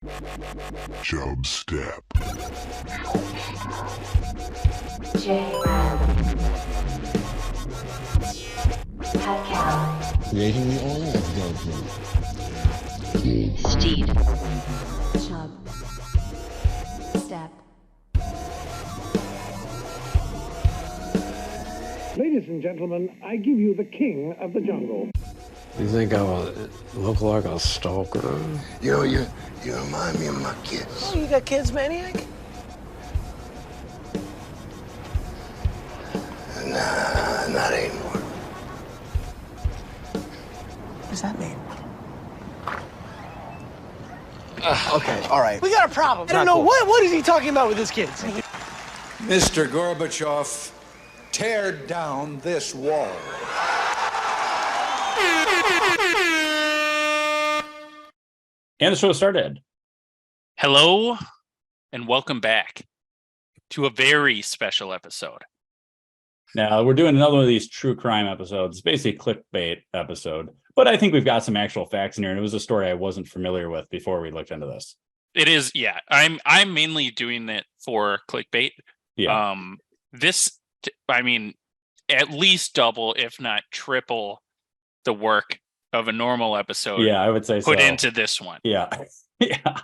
Chubstep. Jrad. Cacao. Creating the oil of judgment. Steed. Chubstep. Ladies and gentlemen, I give you the king of the jungle. You think I will look like a stalker? You know, you remind me of my kids. Oh, you got kids, Maniac? Nah, not anymore. What does that mean? Okay, all right. We got a problem. I don't know. What is he talking about with his kids? Mr. Gorbachev, tear down this wall. And the show started. Hello, and welcome back to a very special episode. Now, we're doing another one of these true crime episodes, basically a clickbait episode. But I think we've got some actual facts in here, and it was a story I wasn't familiar with before we looked into this. It is, yeah. I'm mainly doing it for clickbait. Yeah. At least double, if not triple, the work of a normal episode. Yeah, I would say put so. into this one. Yeah. Yeah.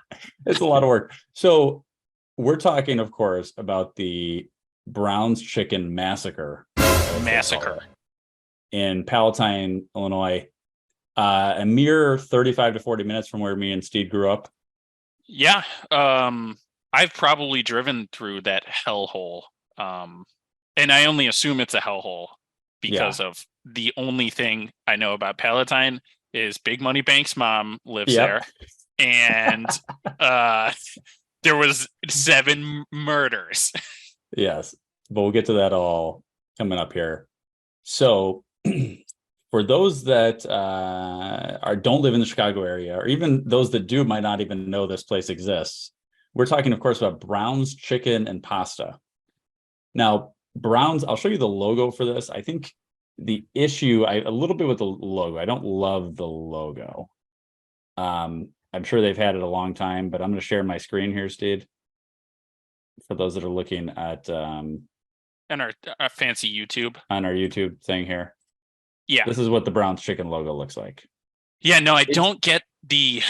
It's a lot of work. So we're talking, of course, about the Brown's Chicken Massacre. In Palatine, Illinois. A mere 35 to 40 minutes from where me and Steed grew up. Yeah. I've probably driven through that hellhole. And I only assume it's a hellhole because of the only thing I know about Palatine is Big Money Bank's mom lives there. And there was 7 murders. Yes, but we'll get to that all coming up here. So for those that don't live in the Chicago area, or even those that do might not even know this place exists, we're talking, of course, about Brown's Chicken and Pasta. Now, Brown's, I'll show you the logo for this. I think the issue, a little bit with the logo, I don't love the logo. I'm sure they've had it a long time, but I'm going to share my screen here, Steed, for those that are looking at And our fancy YouTube. On our YouTube thing here. Yeah. This is what the Brown's Chicken logo looks like. Yeah, no, I don't get the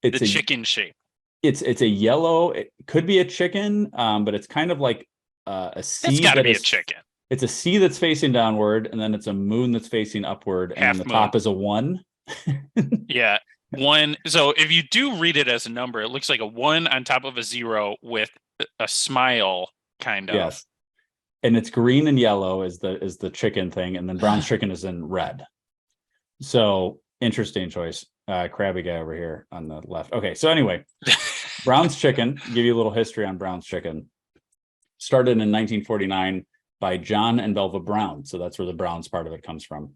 chicken shape. It's a yellow, it could be a chicken, but it's kind of like a C. It's got to be a chicken. It's a C that's facing downward, and then it's a moon that's facing upward, and the top is a 1. Yeah. 1. So if you do read it as a number, it looks like a 1 on top of a 0 with a smile, kind of. Yes. And it's green and yellow is the chicken thing, and then Brown's Chicken is in red. So interesting choice. Crabby guy over here on the left. Okay, so anyway, Brown's Chicken, give you a little history on Brown's Chicken. Started in 1949 by John and Belva Brown. So that's where the Browns part of it comes from.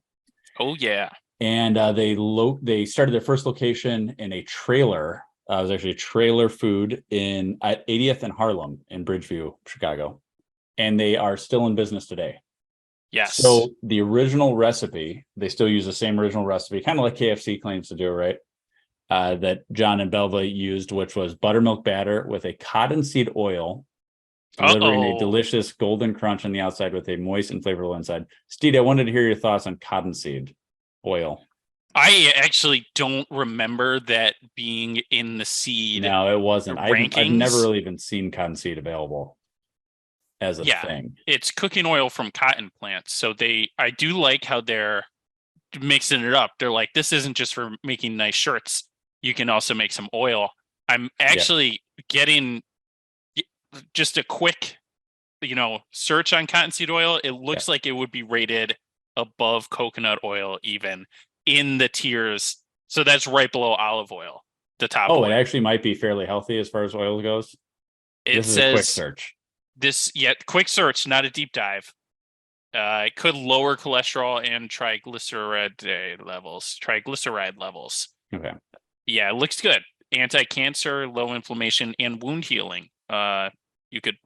Oh, yeah. And they started their first location in a trailer. It was actually a trailer food at 80th and Harlem in Bridgeview, Chicago. And they are still in business today. Yes. So the original recipe, they still use the same original recipe, kind of like KFC claims to do, right? That John and Belva used, which was buttermilk batter with a cottonseed oil, delivering a delicious golden crunch on the outside with a moist and flavorful inside. Steed, I wanted to hear your thoughts on cottonseed oil. I actually don't remember that being in the seed. No, it wasn't. I've never really even seen cottonseed available as a thing. It's cooking oil from cotton plants. So I do like how they're mixing it up. They're like, this isn't just for making nice shirts. You can also make some oil. I'm actually getting just a quick, search on cottonseed oil. It looks like it would be rated above coconut oil, even in the tiers. So that's right below olive oil, the top. It actually might be fairly healthy as far as oil goes. This is a quick search. Quick search, not a deep dive. It could lower cholesterol and triglyceride levels. Okay. Yeah, it looks good. Anti-cancer, low inflammation, and wound healing. You could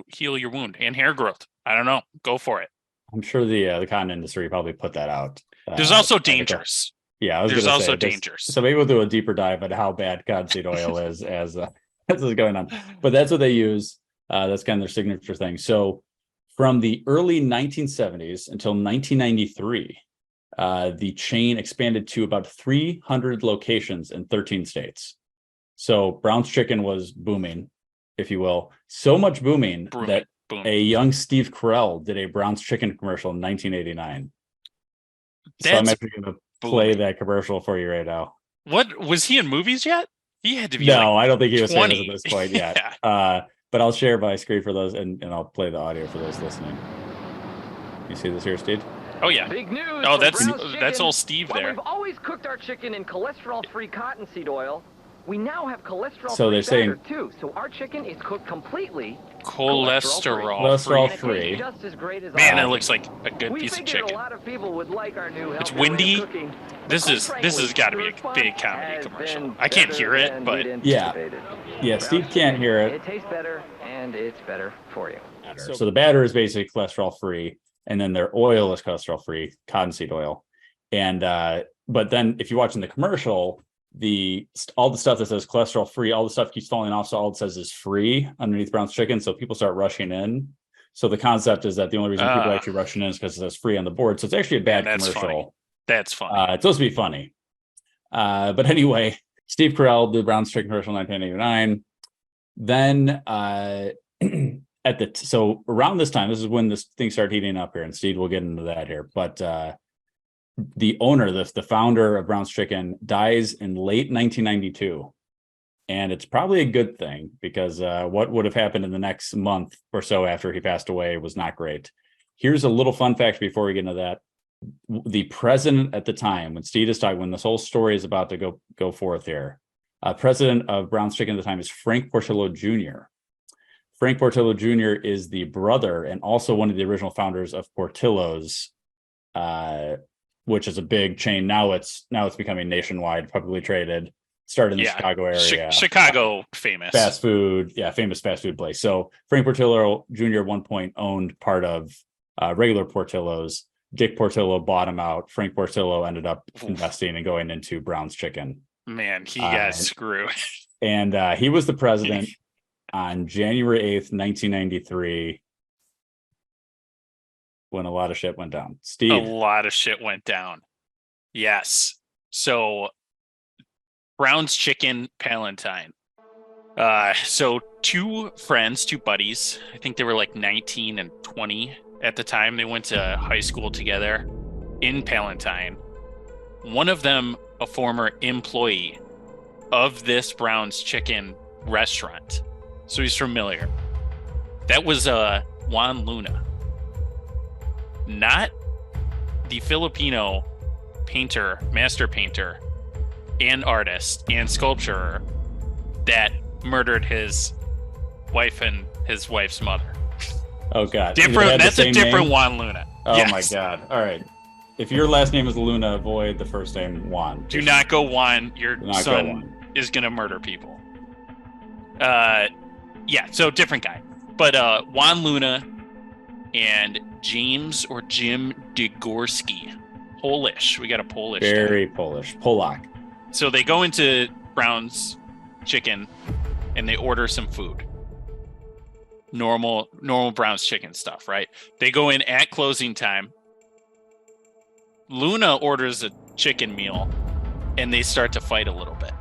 heal your wound and hair growth. I don't know. Go for it. I'm sure the cotton industry probably put that out. There's also dangers. Yeah, I was There's gonna also say, dangers. So maybe we'll do a deeper dive on how bad cottonseed oil is as this is going on. But that's what they use. That's kind of their signature thing. So from the early 1970s until 1993, the chain expanded to about 300 locations in 13 states. So Brown's Chicken was booming, if you will. So much booming that a young Steve Carell did a Brown's Chicken commercial in 1989. So I'm actually going to play that commercial for you right now. What was he in movies yet? He had to be. No, like I don't think he was 20 famous at this point yet. Yeah. But I'll share my screen for those, and I'll play the audio for those listening. You see this here, Steve? Oh yeah. Big news. Oh, for that's all Steve While there. we've always cooked our chicken in cholesterol-free cottonseed oil, we now have cholesterol-free So they're saying batter too. So our chicken is cooked completely cholesterol-free. Just as great as Man, ours. it looks like a good We piece of figured chicken. A lot of people would like our new It's healthy way of windy. cooking. This has got to be a big comedy commercial. I can't hear it, but yeah, Steve can't hear it. It tastes better, and it's better for you. So the batter is basically cholesterol free, and then their oil is cholesterol free, cottonseed oil. And but then if you're watching the commercial, all the stuff that says cholesterol free, all the stuff keeps falling off, so all it says is free underneath Brown's Chicken. So people start rushing in. So the concept is that the only reason people are actually rushing in is because it says free on the board. So it's actually a bad commercial. Funny. That's funny. It's supposed to be funny. But anyway, Steve Carell did Brown's Chicken commercial in 1989. Then so around this time, this is when this thing started heating up here, and Steve will get into that here. But the owner, the founder of Brown's Chicken, dies in late 1992. And it's probably a good thing, because what would have happened in the next month or so after he passed away was not great. Here's a little fun fact before we get into that. The president at the time, when Steve is talking, when this whole story is about to go forth here, president of Brown's Chicken at the time is Frank Portillo Jr. Frank Portillo Jr. is the brother and also one of the original founders of Portillo's, which is a big chain. Now it's becoming nationwide, publicly traded. Started in the Chicago area. Chicago famous. Famous fast food place. So Frank Portillo Jr. at one point owned part of regular Portillo's. Dick Portillo bought him out. Frank Portillo ended up investing and going into Brown's Chicken. Man, he got screwed. And he was the president on January 8th, 1993, when a lot of shit went down. Steve. A lot of shit went down. Yes. So Brown's Chicken, Palatine. So two buddies, I think they were like 19 and 20 at the time. They went to high school together in Palatine. One of them, a former employee of this Brown's Chicken restaurant. So he's familiar. That was Juan Luna. Not the Filipino painter, master painter, and artist and sculptor that murdered his wife and his wife's mother. Oh God! Different. That's a different Juan Luna. Oh yes. My God! All right. If your last name is Luna, avoid the first name Juan. Do not go Juan. Your son is gonna murder people. Yeah. So different guy, but Juan Luna and James or Jim Degorski, Polish. We got a Polish. Very Polish. Polak. So they go into Brown's Chicken and they order some food. Normal Brown's Chicken stuff, right? They go in at closing time. Luna orders a chicken meal and they start to fight a little bit.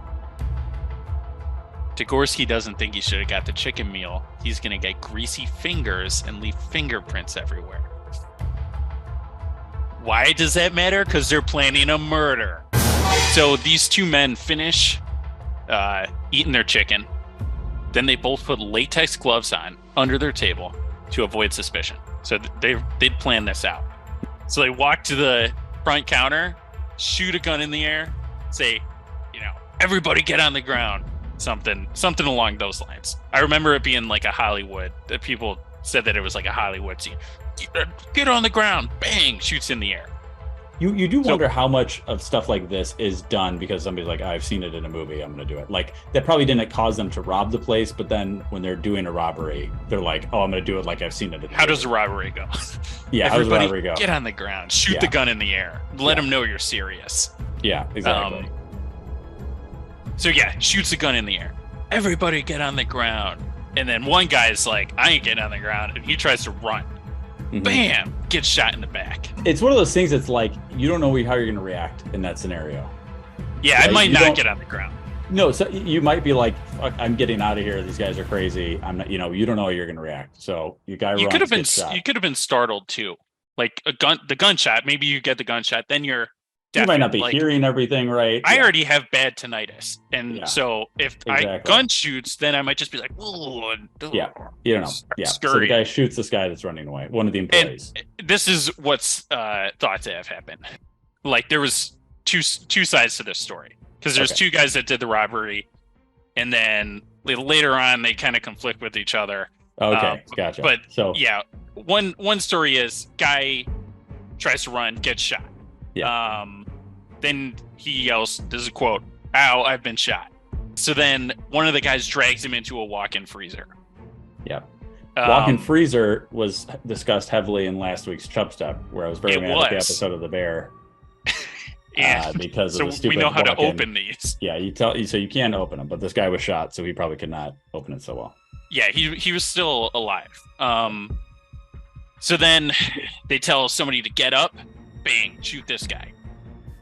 Degorski doesn't think he should have got the chicken meal. He's going to get greasy fingers and leave fingerprints everywhere. Why does that matter? Because they're planning a murder. So these two men finish eating their chicken. Then they both put latex gloves on under their table to avoid suspicion. So they'd planned this out. So they walk to the front counter, shoot a gun in the air, say, everybody get on the ground. Something along those lines. I remember it being like a Hollywood. People said that it was like a Hollywood scene. Get on the ground, bang, shoots in the air. You do wonder how much of stuff like this is done because somebody's like, I've seen it in a movie, I'm going to do it. Like, that probably didn't cause them to rob the place, but then when they're doing a robbery, they're like, oh, I'm going to do it like I've seen it in a How does the robbery go? Yeah, everybody how does the robbery go? Get on the ground, shoot the gun in the air, let them know you're serious. Yeah, exactly. So yeah, shoots a gun in the air. Everybody get on the ground. And then one guy's like, I ain't getting on the ground. And he tries to run. Mhm. Bam! Gets shot in the back. It's one of those things that's like, you don't know how you're going to react in that scenario. Yeah, I might not get on the ground. No, so you might be like, fuck, I'm getting out of here. These guys are crazy. I'm not, you don't know how you're going to react. So you could have been startled too. Like the gunshot, maybe you get the gunshot, then you're you might not be hearing everything right. I already have bad tinnitus. And so if I gun shoots, then I might just be like, oh, yeah, you don't know. Yeah. So the guy shoots this guy that's running away, one of the employees. And this is what's thought to have happened. Like there was two sides to this story. Because there's two guys that did the robbery, and then later on they kind of conflict with each other. Okay, gotcha. But yeah, one story is guy tries to run, gets shot. Yeah. Then he yells, "This is a quote, ow, I've been shot." So then one of the guys drags him into a walk-in freezer. Yeah. Walk-in freezer was discussed heavily in last week's Chubstep, where I was very mad at the episode of the bear. Yeah, because so of the stupid we know how to walk-in. open these. Yeah, so you can open them, but this guy was shot, so he probably could not open it so well. Yeah, he was still alive. So then they tell somebody to get up, bang, shoot this guy.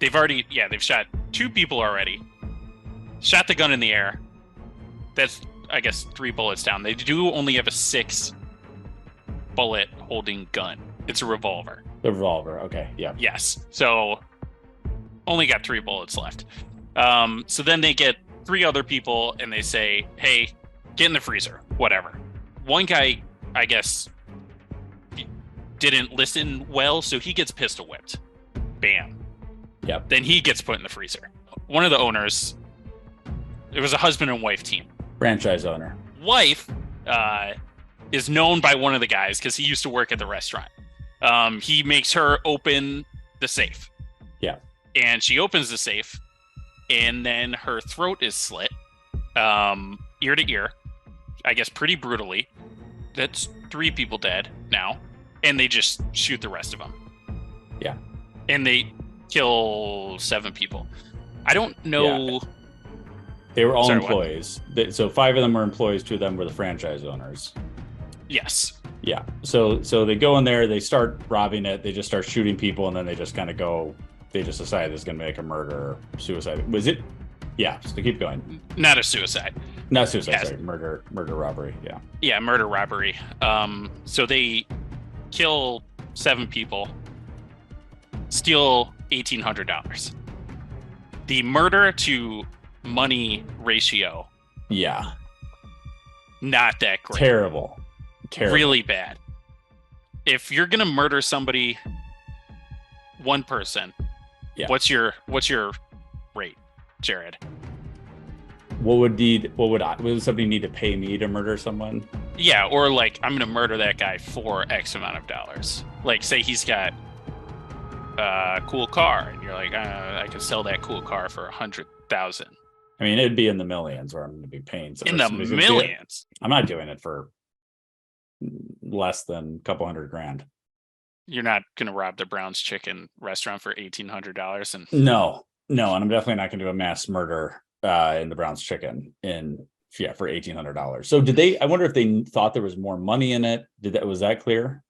They've shot 2 people already. Shot the gun in the air. That's, I guess, 3 bullets down. They do only have a 6 bullet holding gun. It's a revolver. The revolver, okay, yeah. Yes. So only got 3 bullets left. So then they get 3 other people and they say, hey, get in the freezer, whatever. One guy, I guess, didn't listen well, so he gets pistol whipped. Bam. Yep. Then he gets put in the freezer. One of the owners, it was a husband and wife team. Franchise owner. Wife is known by one of the guys because he used to work at the restaurant. He makes her open the safe. Yeah. And she opens the safe, and then her throat is slit, ear to ear, I guess pretty brutally. That's 3 people dead now, and they just shoot the rest of them. Yeah. And they kill 7 people. I don't know. Yeah. They were all employees. So 5 of them were employees, 2 of them were the franchise owners. Yes. Yeah. So they go in there, they start robbing it, they just start shooting people, and then they just kind of go. They just decide it's going to make a murder or suicide. Was it? Yeah. So keep going. Not a suicide. Not suicide. Sorry. Murder, robbery. Yeah. Yeah. Murder, robbery. So they kill 7 people, steal $1,800. The murder to money ratio. Yeah. Not that great. Terrible. Really bad. If you're going to murder somebody, one person, yeah. What's your rate, Jared? Would somebody need to pay me to murder someone? Yeah, or like I'm gonna murder that guy for X amount of dollars. Like say he's got a cool car, and you're like, I could sell that cool car for 100,000. I mean, it'd be in the millions where I'm going to be paying. In the millions. I'm not doing it for less than a couple $100,000. You're not going to rob the Brown's Chicken restaurant for $1,800, and no, and I'm definitely not going to do a mass murder in the Brown's Chicken for $1,800. So did they? I wonder if they thought there was more money in it. Was that clear?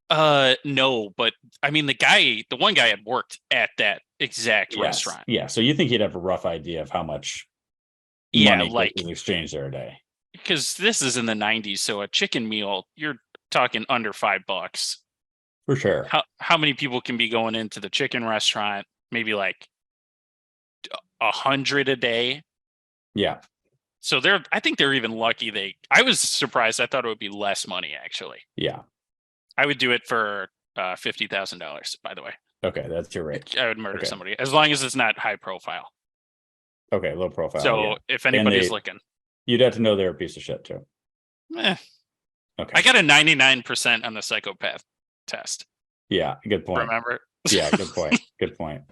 No, but I mean the one guy had worked at that exact restaurant. Yeah, so you think he'd have a rough idea of how much money is exchanged there a day? Because this is in the 90s, so a chicken meal, you're talking under $5. For sure. How many people can be going into the chicken restaurant? Maybe like 100 a day. Yeah. So I think they're even lucky. I was surprised. I thought it would be less money actually. Yeah. I would do it for $50,000. By the way. Okay, that's your rate. I would murder somebody as long as it's not high profile. Okay, low profile. So if anybody's looking, you'd have to know they're a piece of shit too. Okay. I got a 99% on the psychopath test. Yeah, good point. Remember? Yeah, good point. Good point.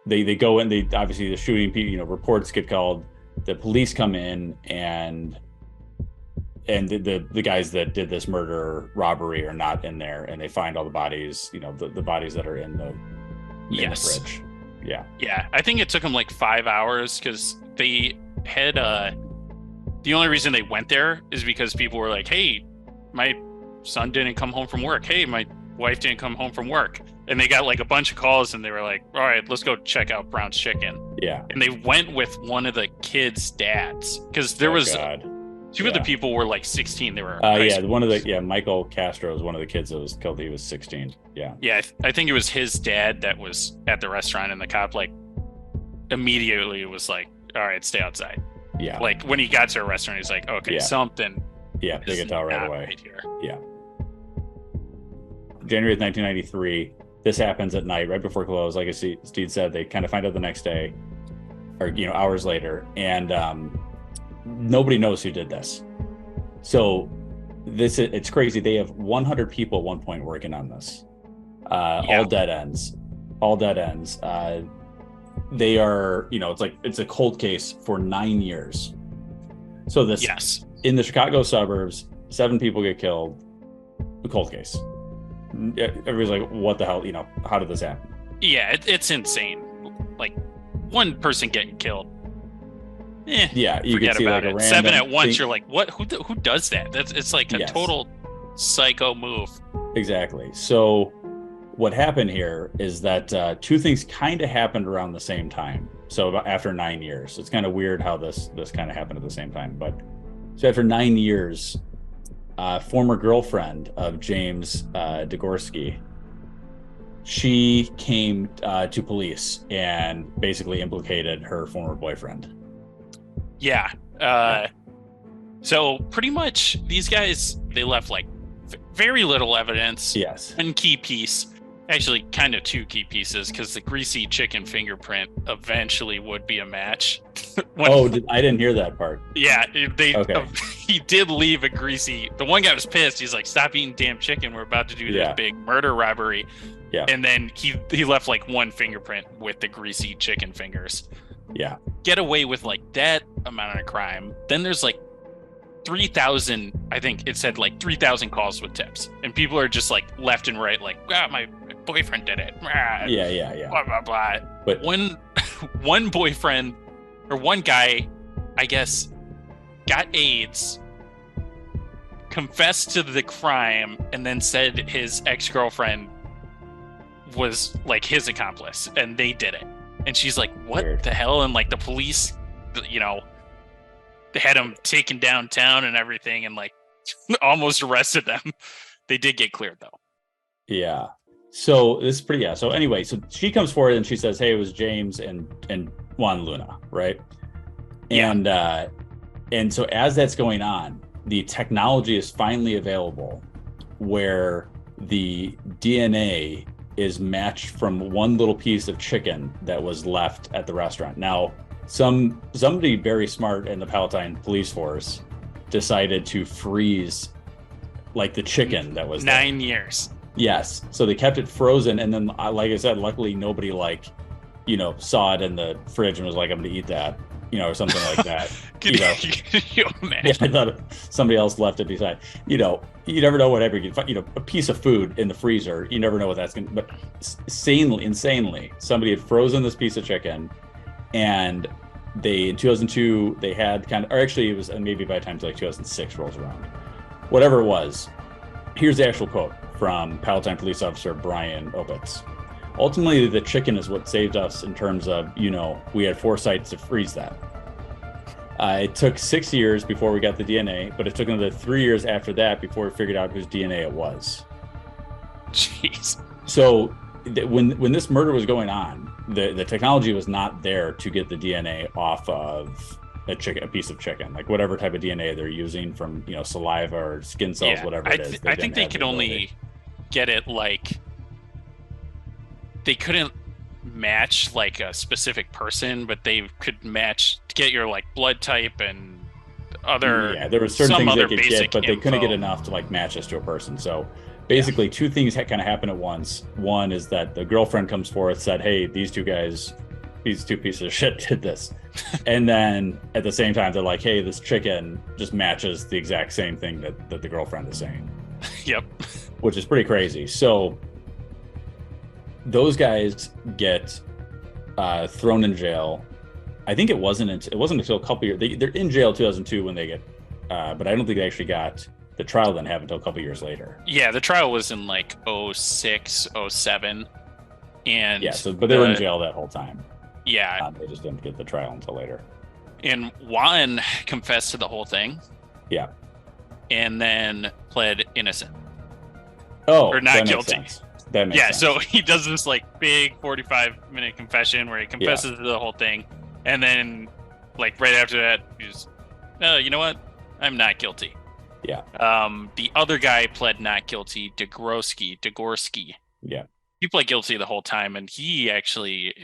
They go in. They obviously the shooting people. Reports get called. The police come in and and the guys that did this murder robbery are not in there, and they find all the bodies, the bodies that are in the fridge. Yeah, I think it took them like 5 hours because they had the only reason they went there is because people were like, hey, my son didn't come home from work, hey, my wife didn't come home from work, and they got like a bunch of calls, and they were like, all right, let's go check out Brown's Chicken. And they went with one of the kids' dads because there was two of the people were like 16. They were Michael Castro is one of the kids that was killed. He was 16. I think it was his dad that was at the restaurant, and the cop like immediately was like, all right, stay outside. Like when he got to a restaurant, he's like, okay, something they could tell right away. Right here. January 1993, this happens at night right before close. Like Steed said, they kind of find out the next day or hours later, and nobody knows who did this. So it's crazy. They have 100 people at one point working on this. All dead ends. They are, it's a cold case for 9 years. So this in the Chicago suburbs, 7 people get killed. A cold case. Everybody's like, what the hell? How did this happen? Yeah, it's insane. Like one person getting killed. You can see like a random 7 at once. You're like, what? Who does that? It's like a total psycho move. Exactly. So what happened here is that 2 things kind of happened around the same time. So about after 9 years, it's kind of weird how this kind of happened at the same time. But so after 9 years, former girlfriend of James Degorski, she came to police and basically implicated her former boyfriend. So pretty much these guys, they left like very little evidence. One key piece, actually kind of 2 key pieces, because the greasy chicken fingerprint eventually would be a match. I didn't hear that part. He did leave a greasy. The one guy was pissed. He's like, stop eating damn chicken. We're about to do this big murder robbery. And then he left like 1 fingerprint with the greasy chicken fingers. Get away with like that amount of crime. Then there's like 3,000, I think it said like 3,000 calls with tips, and people are just like left and right, like, my boyfriend did it. Blah blah blah. But one boyfriend or one guy, I guess, got AIDS, confessed to the crime, and then said his ex-girlfriend was like his accomplice, and they did it. And she's like, what Weird. The hell? And like the police, they had him taken downtown and everything, and like almost arrested them. They did get cleared though. So this is pretty, So anyway, so she comes forward and she says, hey, it was James and Juan Luna, right? And so as that's going on, the technology is finally available where the DNA is matched from one little piece of chicken that was left at the restaurant. Now, somebody very smart in the Palatine police force decided to freeze like the chicken that was 9 years. Yes. So they kept it frozen, and then, like I said, luckily nobody saw it in the fridge and was like, I'm gonna eat that, or something like that. You imagine? I thought somebody else left it beside. You never know whatever you find. A piece of food in the freezer, you never know what that's gonna. But insanely, somebody had frozen this piece of chicken, and they in 2002 they had or actually it was maybe by the time like 2006 rolls around, whatever it was. Here's the actual quote from Palatine police officer Brian Opitz. Ultimately, the chicken is what saved us in terms of, we had foresight to freeze that. It took 6 years before we got the DNA, but it took another 3 years after that before we figured out whose DNA it was. Jeez. So when this murder was going on, the technology was not there to get the DNA off of a piece of chicken, like whatever type of DNA they're using from, saliva or skin cells, whatever it is. I think they could only get it like they couldn't match like a specific person, but they could get your like blood type and other. There were certain things they could get, but they couldn't get enough to like match us to a person. So basically, 2 things kind of happen at once. One is that the girlfriend comes forth, said, "Hey, these 2 guys these two pieces of shit did this. And then at the same time, they're like, hey, this chicken just matches the exact same thing that the girlfriend is saying. Yep. Which is pretty crazy. So those guys get thrown in jail. I think it wasn't until a couple years. They're in jail 2002 when they get, but I don't think they actually got the trial. Didn't happen until a couple years later. Yeah, the trial was in like 06, 07. And yeah, but they were in jail that whole time. Yeah, they just didn't get the trial until later. And Juan confessed to the whole thing. Yeah, and then pled innocent. Oh, or not guilty. That makes sense. So he does this like big 45-minute confession where he confesses to the whole thing, and then like right after that, he's, oh, you know what? I'm not guilty. Yeah. The other guy pled not guilty, Degorski. Yeah. He pled guilty the whole time, and he actually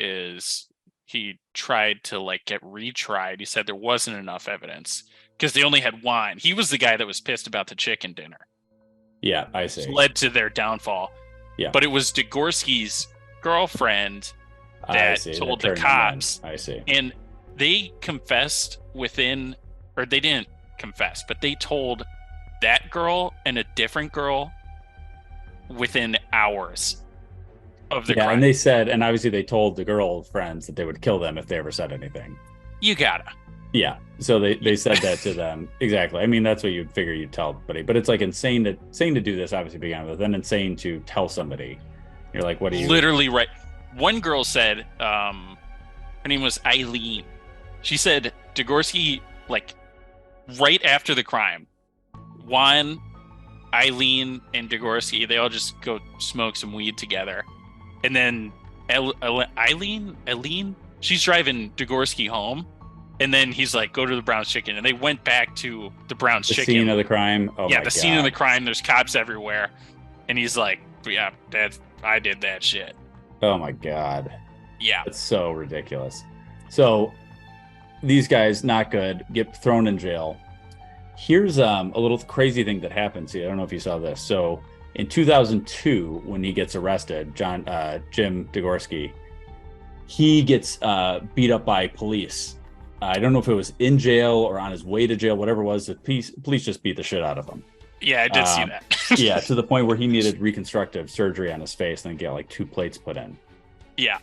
he tried to like get retried. He said there wasn't enough evidence because they only had wine. He was the guy that was pissed about the chicken dinner. Yeah, I see. Which led to their downfall. Yeah. But it was Degorski's girlfriend that told the cops. I see. And they confessed within, or they didn't confess, but they told that girl and a different girl within hours of the crime. And they said, and obviously they told the girlfriends that they would kill them if they ever said anything. You gotta. Yeah. So they said that to them. Exactly. I mean, that's what you'd figure you'd tell everybody, but it's like insane to do this, obviously began with, then insane to tell somebody. You're like, what do you literally right? One girl said, her name was Eileen. She said Degorski, like right after the crime, Juan, Eileen, and Degorski, they all just go smoke some weed together. And then Eileen, she's driving Degorski home. And then he's like, go to the Brown's Chicken. And they went back to the Brown's Chicken. The scene of the crime? Oh, yeah, the scene of the crime. There's cops everywhere. And he's like, yeah, I did that shit. Oh, my God. Yeah. It's so ridiculous. So these guys, not good, get thrown in jail. Here's a little crazy thing that happens here. I don't know if you saw this. So in 2002, when he gets arrested, Jim Degorski, he gets beat up by police. I don't know if it was in jail or on his way to jail, whatever it was. The police just beat the shit out of him. Yeah, I did see that. Yeah, to the point where he needed reconstructive surgery on his face and then get like 2 plates put in. Yeah.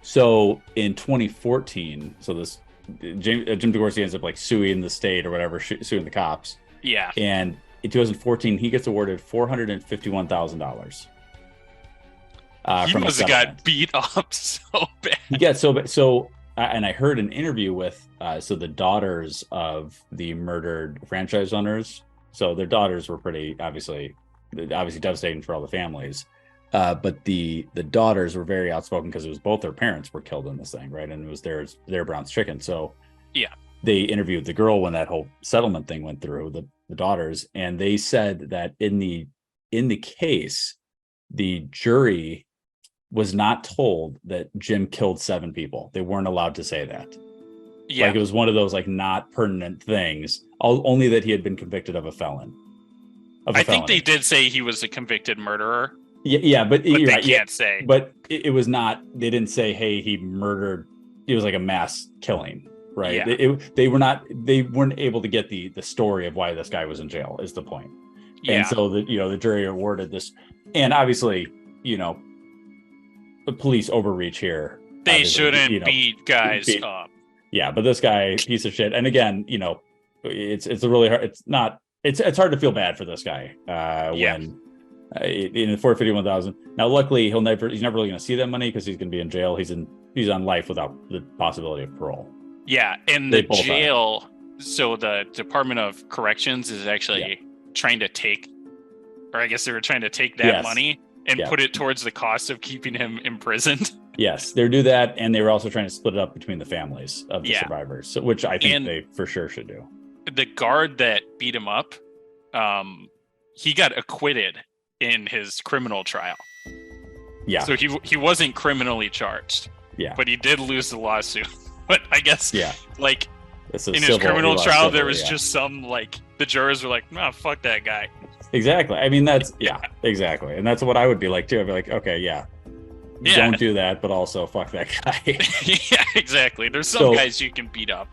So in 2014, so this Jim Degorski ends up like suing the state or whatever, suing the cops. Yeah. And in 2014, he gets awarded $451,000. He must have got beat up so bad. He got so bad. And I heard an interview with the daughters of the murdered franchise owners. So their daughters were pretty obviously devastating for all the families. But the daughters were very outspoken because it was both their parents were killed in this thing, right? And it was their Brown's Chicken. So yeah, they interviewed the girl when that whole settlement thing went through, the daughters, and they said that in the case, the jury was not told that Jim killed 7 people. They weren't allowed to say that. Yeah. Like it was one of those like not pertinent things, only that he had been convicted of a felon. I think they did say he was a convicted murderer. Yeah, but they can't say. But it was not, they didn't say, hey, he murdered, it was like a mass killing, right? Yeah. They weren't able to get the story of why this guy was in jail is the point. Yeah. And so the jury awarded this, and obviously, the police overreach here. They shouldn't beat guys up. Yeah, but this guy, piece of shit. And again, it's a really hard. It's hard to feel bad for this guy when in the 451,000. Now, luckily, he's never really going to see that money because he's going to be in jail. He's on life without the possibility of parole. Yeah, and the jail. So the Department of Corrections is actually trying to take, or I guess they were trying to take that money and put it towards the cost of keeping him imprisoned. Yes, they do that, and they were also trying to split it up between the families of the survivors, so, which I think they for sure should do. The guard that beat him up, he got acquitted in his criminal trial. Yeah. So he wasn't criminally charged. Yeah. But he did lose the lawsuit. But I guess like in his criminal trial, there was just some like the jurors were like, "No, fuck that guy." Exactly. I mean, that's exactly, and that's what I would be like too. I'd be like, okay, don't do that, but also fuck that guy. Yeah, exactly. There's some So- guys you can beat up.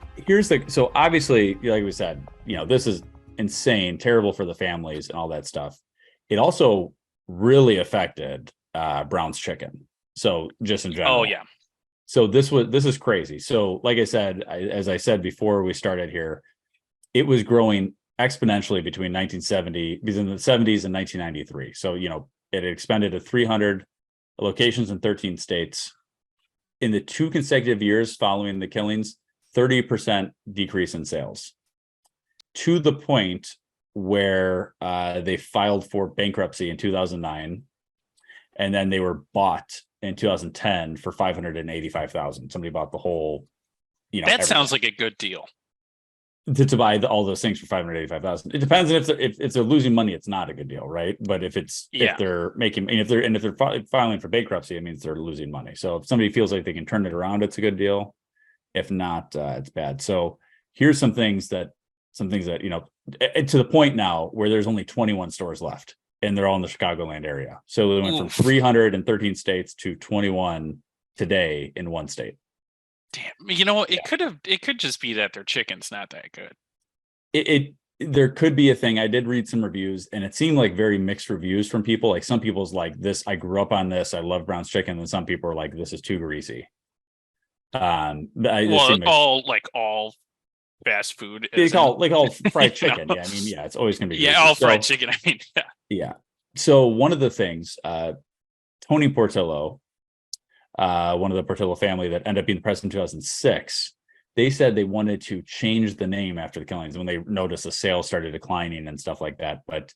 So obviously, like we said, this is insane, terrible for the families and all that stuff. It also really affected Brown's Chicken. So just in general. Oh yeah. So this is crazy. So like I said, as I said before we started here, it was growing exponentially between the 70s and 1993. So, it had expanded to 300 locations in 13 states. In the 2 consecutive years following the killings, 30% decrease in sales, to the point where they filed for bankruptcy in 2009, and then they were bought in 2010 for $585,000. Somebody bought the whole, That sounds like a good deal. to buy all those things for $585,000. It depends if they're losing money, it's not a good deal, right? But if they're making, if they're filing for bankruptcy, it means they're losing money. So if somebody feels like they can turn it around, it's a good deal. If not, it's bad. So here's some things that to the point now where there's only 21 stores left, and they're all in the Chicagoland area. So they went from 313 states to 21 today in one state. Damn. It could just be that their chicken's not that good. There could be a thing. I did read some reviews, and it seemed like very mixed reviews from people. Like some people's like, this, I grew up on this, I love Brown's Chicken, and some people are like, this is too greasy. All fast food. All fried chicken. Yeah, I mean, yeah, it's always gonna be greasy. all fried chicken. I mean, yeah. Yeah. So one of the things, Tony Portillo, one of the Portillo family that ended up being president in 2006, they said they wanted to change the name after the killings when they noticed the sales started declining and stuff like that. But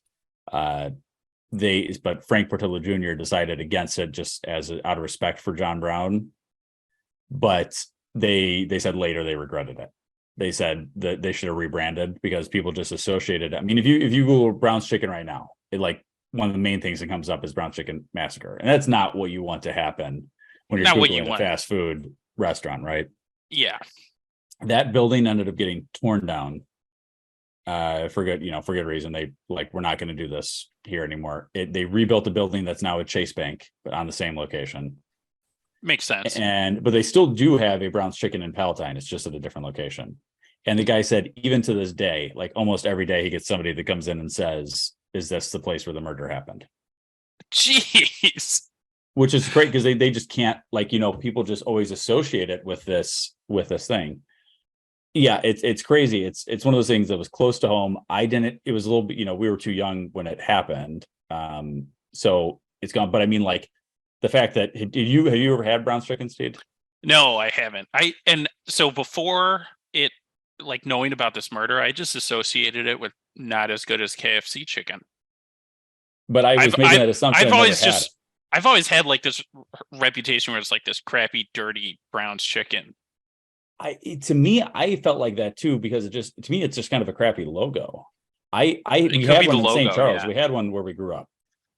Frank Portillo Jr. decided against it, just out of respect for John Brown. But they said later they regretted it. They said that they should have rebranded because people just associated. I mean, if you Google Brown's Chicken right now, one of the main things that comes up is Brown's Chicken Massacre, and that's not what you want to happen when you're Googling a fast food restaurant, right? Yeah. That building ended up getting torn down for good reason. They we're not going to do this here anymore. They rebuilt a building that's now a Chase Bank, but on the same location. Makes sense. But they still do have a Brown's Chicken in Palatine. It's just at a different location. And the guy said, even to this day, like almost every day, he gets somebody that comes in and says, "Is this the place where the murder happened?" Jeez. Which is great because they just can't, people just always associate it with this thing. Yeah, it's crazy. It's one of those things that was close to home. It was a little bit, we were too young when it happened. So it's gone. But I mean, the fact that have you ever had Brown's Chicken, Steed? No, I haven't. So before it, knowing about this murder, I just associated it with not as good as KFC chicken. But I was making that assumption. I've always had this reputation where it's this crappy, dirty Brown's Chicken. To me, I felt like that too, because to me, it's just kind of a crappy logo. We had one in St. Charles. Yeah. We had one where we grew up.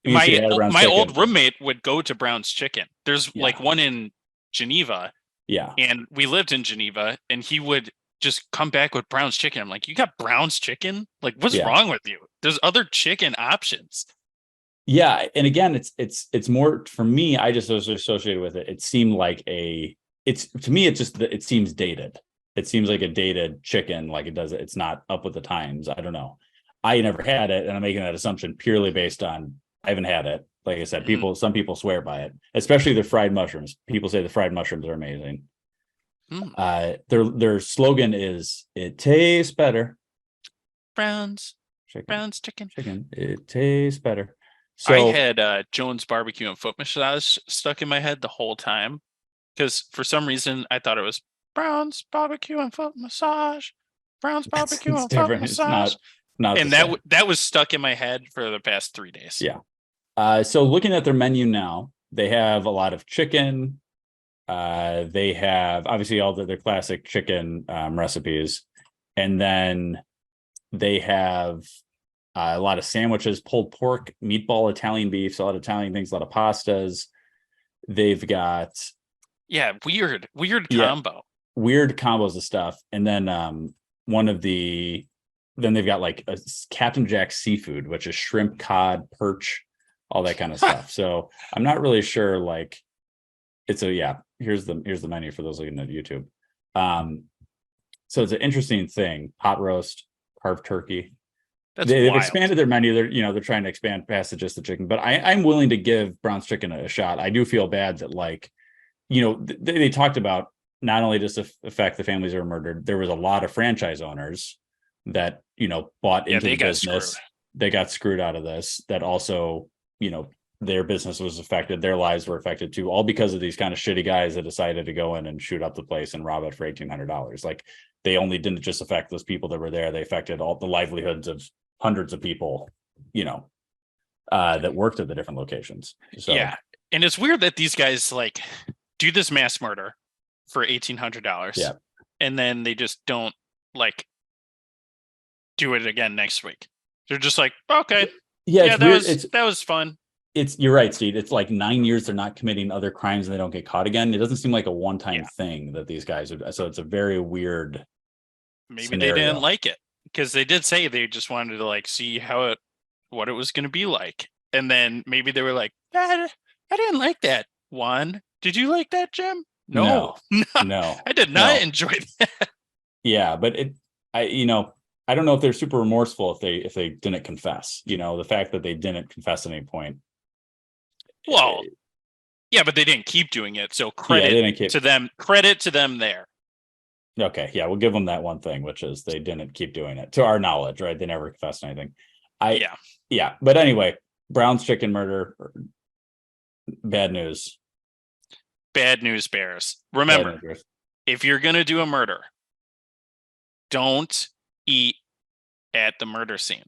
My old roommate would go to Brown's Chicken. There's one in Geneva. Yeah. And we lived in Geneva, and he would just come back with Brown's Chicken. I'm like, you got Brown's Chicken? What's wrong with you? There's other chicken options. Yeah. And again, it's more for me, I just was associated with it. It seemed like to me, it seems dated. It seems like a dated chicken, it's not up with the times. I don't know. I never had it, and I'm making that assumption purely based on I haven't had it. Like I said, some people swear by it, especially the fried mushrooms. People say the fried mushrooms are amazing. Their slogan is, "It tastes better." Brown's Chicken. It tastes better. So I had Jones Barbecue and Foot Massage stuck in my head the whole time because for some reason I thought it was Brown's Barbecue and Foot Massage. Brown's Barbecue and Foot Massage. It's not and that was stuck in my head for the past 3 days. Yeah. So looking at their menu now, they have a lot of chicken. They have obviously all their classic chicken recipes, and then they have a lot of sandwiches, pulled pork, meatball, Italian beef, so a lot of Italian things, a lot of pastas. They've got weird combo, weird combos of stuff, and then then they've got a Captain Jack's seafood, which is shrimp, cod, perch, all that kind of stuff. So I'm not really sure Here's the menu for those looking at YouTube. So it's an interesting thing. Hot roast, carved turkey. They've wild. expanded their menu. They're trying to expand past just the chicken, but I'm willing to give Brown's Chicken a shot. I do feel bad that they talked about not only just the fact the families are murdered, there was a lot of franchise owners that, bought into the business. They got screwed out of this. That also, their business was affected. Their lives were affected too, all because of these kind of shitty guys that decided to go in and shoot up the place and rob it for $1,800. Like, they only didn't just affect those people that were there. They affected all the livelihoods of hundreds of people, that worked at the different locations. So, yeah. And it's weird that these guys do this mass murder for $1,800. Yeah. And then they just don't do it again next week. They're just like, okay. Yeah, that was fun. You're right, Steve. It's like 9 years they're not committing other crimes and they don't get caught again. It doesn't seem like a one-time thing that these guys would. So it's a very weird. Maybe scenario. they didn't like it because they did say they just wanted to see what it was going to be like. And then maybe they were like, I didn't like that one. Did you like that, Jim? No. I did not enjoy that. Yeah, but I don't know if they're super remorseful if they didn't confess. The fact that they didn't confess at any point. Well, yeah, but they didn't keep doing it. So credit to them. Credit to them there. Okay, yeah, we'll give them that one thing, which is they didn't keep doing it, to our knowledge, right? They never confessed anything. Yeah. But anyway, Brown's Chicken murder. Bad news. Bad news bears. Remember, if you're gonna do a murder, don't eat at the murder scene.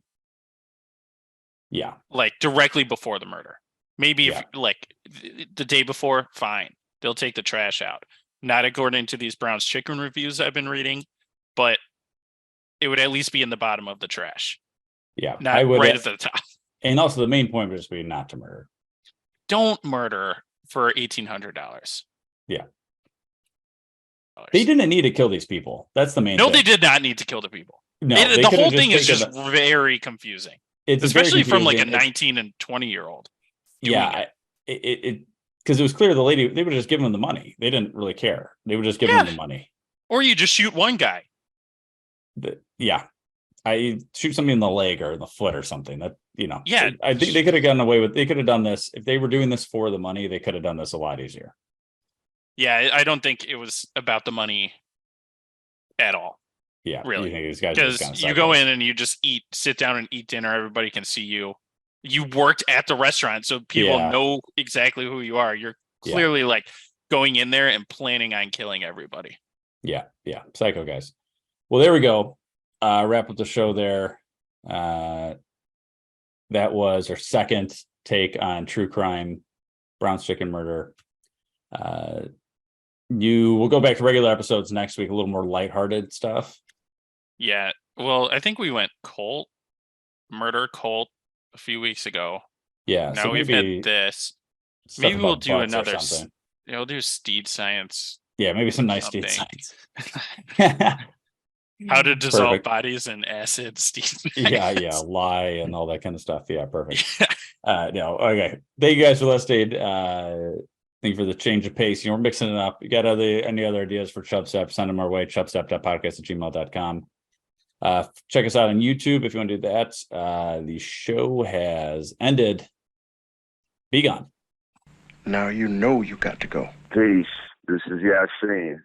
Yeah. Directly before the murder. Maybe if the day before, fine. They'll take the trash out. Not according to these Brown's Chicken reviews I've been reading, but it would at least be in the bottom of the trash. Yeah. Not right at the top. And also the main point would just be not to murder. Don't murder for $1,800. Yeah. They didn't need to kill these people. That's the main thing. They did not need to kill the people. No, the whole thing is just very confusing. Especially from a 19 and 20-year-old. Yeah. Because it was clear the lady, they would just give them the money. They didn't really care. They would just give them the money. Or you just shoot one guy. I shoot somebody in the leg or in the foot or something. That, Yeah. I think they could have gotten away with, they could have done this. If they were doing this for the money, they could have done this a lot easier. Yeah, I don't think it was about the money at all. Yeah, really. Because you go in and you just sit down and eat dinner. Everybody can see you. You worked at the restaurant, so people know exactly who you are. You're clearly going in there and planning on killing everybody. Yeah, psycho guys. Well, there we go. Wrap up the show there. That was our second take on true crime, Brown's Chicken murder. We'll go back to regular episodes next week, a little more lighthearted stuff. Yeah. Well, I think we went murder cult a few weeks ago. Yeah. Now we've had this. Maybe we'll do another. We'll do Steed Science. Yeah, maybe some nice Steed Science. How to dissolve bodies in acid, Steed. Yeah, lie and all that kind of stuff. Yeah, perfect. Okay. Thank you guys for listening. Thank you for the change of pace. We're mixing it up. You got any other ideas for Chubstep? Send them our way. Chubstep.podcast@gmail.com. Check us out on YouTube if you want to do that. The show has ended. Be gone. Now you know you got to go. Peace. This is Yasin.